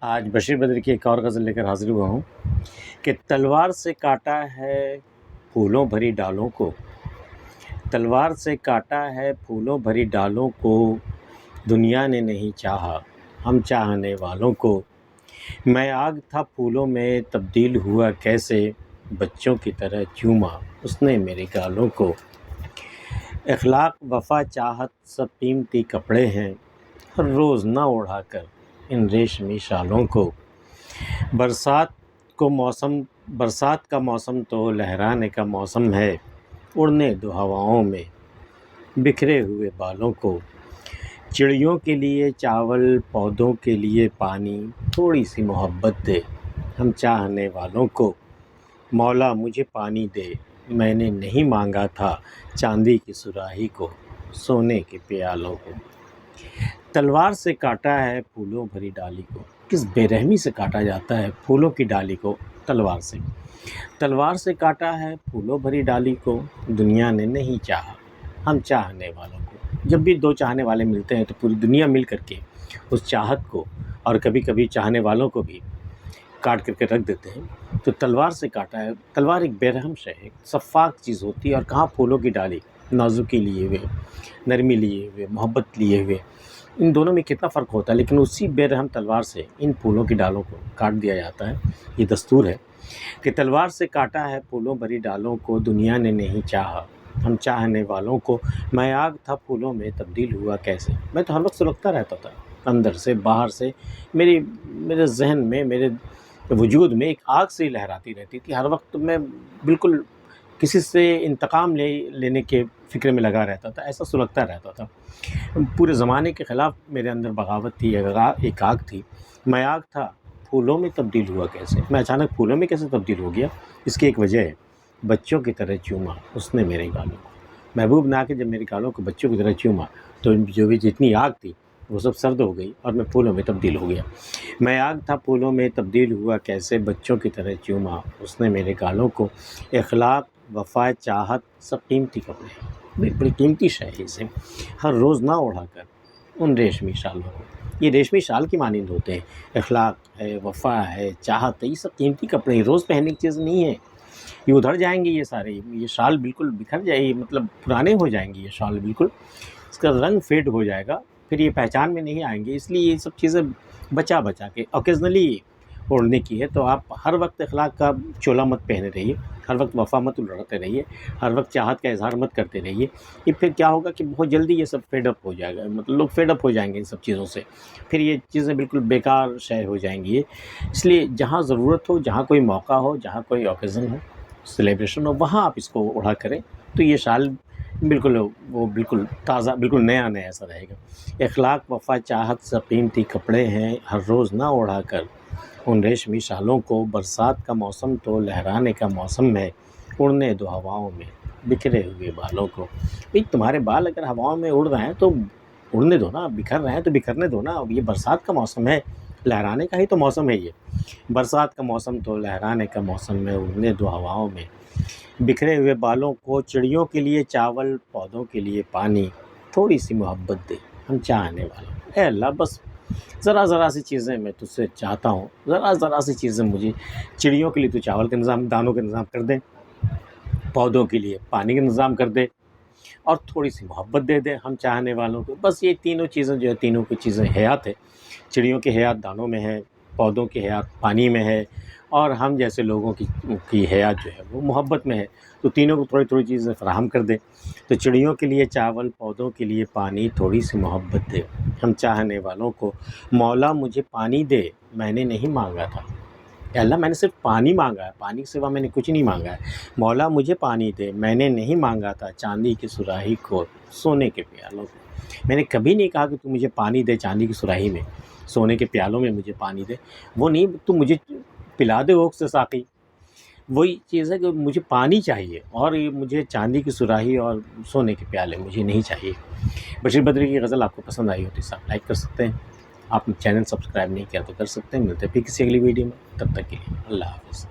آج بشیر بدر کی ایک اور غزل لے کر حاضر ہوا ہوں کہ تلوار سے کاٹا ہے پھولوں بھری ڈالوں کو، تلوار سے کاٹا ہے پھولوں بھری ڈالوں کو، دنیا نے نہیں چاہا ہم چاہنے والوں کو۔ میں آگ تھا پھولوں میں تبدیل ہوا کیسے، بچوں کی طرح چوما اس نے میرے گالوں کو۔ اخلاق وفا چاہت سب قیمتی کپڑے ہیں، ہر روز نہ اڑا کر ان ریشمی شالوں کو۔ برسات کا موسم تو لہرانے کا موسم ہے، اڑنے دو ہواؤں میں بکھرے ہوئے بالوں کو۔ چڑیوں کے لیے چاول پودوں کے لیے پانی، تھوڑی سی محبت دے ہم چاہنے والوں کو۔ مولا مجھے پانی دے میں نے نہیں مانگا تھا چاندی کی صراحی کو، سونے کے پیالوں کو۔ تلوار سے کاٹا ہے پھولوں بھری ڈالی کو، کس بے رحمی سے کاٹا جاتا ہے پھولوں کی ڈالی کو تلوار سے۔ تلوار سے کاٹا ہے پھولوں بھری ڈالی کو، دنیا نے نہیں چاہا ہم چاہنے والوں کو۔ جب بھی دو چاہنے والے ملتے ہیں تو پوری دنیا مل کر کے اس چاہت کو اور کبھی کبھی چاہنے والوں کو بھی کاٹ کر کے رکھ دیتے ہیں۔ تو تلوار سے کاٹا ہے، تلوار ایک بے رحم شے ہے، شفاق چیز ہوتی ہے، اور کہاں پھولوں کی ڈالی نازکی لیے ہوئے، نرمی لیے ہوئے، محبت لیے ہوئے، ان دونوں میں کتنا فرق ہوتا ہے، لیکن اسی بے رحم تلوار سے ان پھولوں کی ڈالوں کو کاٹ دیا جاتا ہے۔ یہ دستور ہے کہ تلوار سے کاٹا ہے پھولوں بھری ڈالوں کو، دنیا نے نہیں چاہا ہم چاہنے والوں کو۔ میں آگ تھا پھولوں میں تبدیل ہوا کیسے، میں تو ہر وقت سلگتا رہتا تھا، اندر سے باہر سے، میرے ذہن میں، میرے وجود میں ایک آگ سے لہراتی رہتی تھی۔ ہر وقت میں بالکل کسی سے انتقام لینے کے فکر میں لگا رہتا تھا، ایسا سلگتا رہتا تھا۔ پورے زمانے کے خلاف میرے اندر بغاوت تھی، ایک آگ تھی۔ میں آگ تھا پھولوں میں تبدیل ہوا کیسے، میں اچانک پھولوں میں کیسے تبدیل ہو گیا، اس کی ایک وجہ ہے، بچوں کی طرح چوما اس نے میرے گالوں کو۔ محبوب نے آ کے جب میرے گالوں کو بچوں کی طرح چوما تو جو بھی جتنی آگ تھی وہ سب سرد ہو گئی اور میں پھولوں میں تبدیل ہو گیا۔ میں آگ تھا پھولوں میں تبدیل ہوا کیسے، بچوں کی طرح چوما اس نے میرے گالوں کو۔ اخلاق وفا چاہت سب قیمتی کپڑے ہیں، بڑی قیمتی شے ہے اسے، ہر روز نہ اڑا کر ان ریشمی شالوں کو۔ یہ ریشمی شال کی مانند ہوتے ہیں، اخلاق ہے، وفا ہے، چاہت ہے، یہ سب قیمتی کپڑے ہیں، روز پہننے کی چیز نہیں ہے۔ یہ ادھڑ جائیں گے، یہ سارے، یہ شال بالکل بکھر جائے گی، مطلب پرانے ہو جائیں گے یہ شال، بالکل اس کا رنگ فیڈ ہو جائے گا، پھر یہ پہچان میں نہیں آئیں گے۔ اس لیے یہ سب چیزیں بچا کے اوکیزنلی اوڑھنے کی ہے۔ تو آپ ہر وقت اخلاق کا چولا مت پہنے رہیے، ہر وقت وفا مت اڑاتے رہیے، ہر وقت چاہت کا اظہار مت کرتے رہیے۔ یہ پھر کیا ہوگا کہ بہت جلدی یہ سب فیڈ اپ ہو جائے گا، مطلب لوگ فیڈ اپ ہو جائیں گے ان سب چیزوں سے، پھر یہ چیزیں بالکل بیکار شے ہو جائیں گی۔ اس لیے جہاں ضرورت ہو، جہاں کوئی موقع ہو، جہاں کوئی اوکیزن ہو، سیلیبریشن ہو، وہاں آپ اس کو اڑا کریں تو یہ شال بالکل تازہ، بالکل نیا ایسا رہے گا۔ اخلاق وفا چاہت سب قیمتی کپڑے ہیں، ہر روز نہ اڑا کر ان ریشمی شالوں کو۔ برسات کا موسم تو لہرانے کا موسم ہے، اڑنے دو ہواؤں میں بکھرے ہوئے بالوں کو۔ تمہارے بال اگر ہواؤں میں اڑ رہے ہیں تو اڑنے دو نا، بکھر رہے ہیں تو بکھرنے دو نا۔ یہ برسات کا موسم ہے، لہرانے کا ہی تو موسم ہے یہ۔ برسات کا موسم تو لہرانے کا موسم ہے، اڑنے دو ہواؤں میں بکھرے ہوئے بالوں کو۔ چڑیوں کے لیے چاول پودوں کے لیے پانی، تھوڑی سی محبت دے ہم چاہنے والوں کو۔ اے اللہ، بس ذرا سی چیزیں میں تجھ سے چاہتا ہوں، ذرا سی چیزیں مجھے۔ چڑیوں کے لیے تو چاول کا نظام، دانوں کا نظام کر دیں، پودوں کے لیے پانی کا نظام کر دے، اور تھوڑی سی محبت دے دے ہم چاہنے والوں کو۔ بس یہ تینوں چیزیں جو ہے، تینوں کی چیزیں حیات ہے۔ چڑیوں کی حیات دانوں میں ہے، پودوں کی حیات پانی میں ہے، اور ہم جیسے لوگوں کی حیات جو ہے وہ محبت میں ہے۔ تو تینوں کو تھوڑی چیزیں فراہم کر دے۔ تو چڑیوں کے لیے چاول پودوں کے لیے پانی، تھوڑی سی محبت دے ہم چاہنے والوں کو۔ مولا مجھے پانی دے میں نے نہیں مانگا تھا، اے اللہ میں نے صرف پانی مانگا ہے، پانی کے سوا میں نے کچھ نہیں مانگا ہے۔ مولا مجھے پانی دے میں نے نہیں مانگا تھا چاندی کی صراحی کو، سونے کے پیالوں کو۔ میں نے کبھی نہیں کہا کہ تو مجھے پانی دے چاندی کی صراحی میں، سونے کے پیالوں میں مجھے پانی دے، وہ نہیں، تو مجھے پلا دے اوک سے ساقی۔ وہی چیز ہے کہ مجھے پانی چاہیے، اور یہ مجھے چاندی کی صراحی اور سونے کے پیالے مجھے نہیں چاہیے۔ بشیر بدر کی غزل آپ کو پسند آئی ہوتی ہے، آپ لائک کر سکتے ہیں، آپ نے چینل سبسکرائب نہیں کیا تو کر سکتے ہیں۔ ملتے ہیں پھر کسی اگلی ویڈیو میں، تب تک کے لیے اللہ حافظ۔